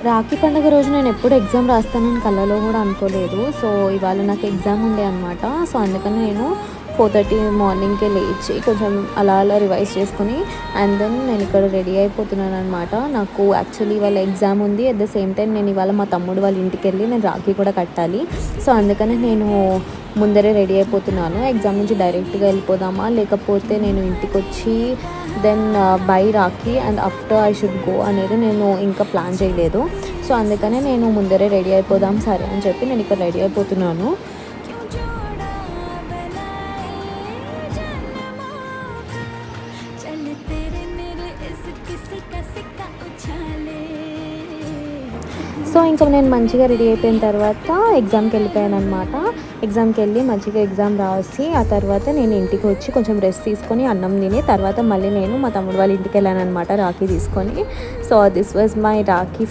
రాఖీ పండుగ రోజు నేను ఎప్పుడు ఎగ్జామ్ రాస్తానని కలలో కూడా అనుకోలేదు. సో ఇవాళ నాకు ఎగ్జామ్ ఉండే అనమాట. సో అందుకని నేను 4:30 మార్నింగ్‌కే లేచి కొంచెం అలా అలా రివైజ్ చేసుకొని అండ్ దెన్ నేను ఇక్కడ రెడీ అయిపోతున్నాను అనమాట. నాకు యాక్చువల్లీ ఇవాళ ఎగ్జామ్ ఉంది. అట్ ద సేమ్ టైం నేను ఇవాళ మా తమ్ముడు వాళ్ళ ఇంటికెళ్ళి నేను రాఖీ కూడా కట్టాలి. సో అందుకని నేను ముందరే రెడీ అయిపోతున్నాను. ఎగ్జామ్ నుంచి డైరెక్ట్‌గా వెళ్ళిపోదామా, లేకపోతే నేను ఇంటికొచ్చి then bye Rakhi and after I should go అనేది నేను ఇంకా ప్లాన్ చేయలేదు. సో అందుకనే నేను ముందరే రెడీ అయిపోదాం సరే అని చెప్పి నేను ఇక్కడ రెడీ అయిపోతున్నాను. సో ఇంకా నేను మంచిగా రెడీ అయిపోయిన తర్వాత ఎగ్జామ్కి వెళ్ళిపోయాను అనమాట. ఎగ్జామ్కి వెళ్ళి మంచిగా ఎగ్జామ్ రాసి ఆ తర్వాత నేను ఇంటికి వచ్చి కొంచెం రెస్ట్ తీసుకొని అన్నం తిని తర్వాత మళ్ళీ నేను మా తమ్ముడు వాళ్ళ ఇంటికి వెళ్ళాను అనమాట రాఖీ తీసుకొని. So this was my Rakhi for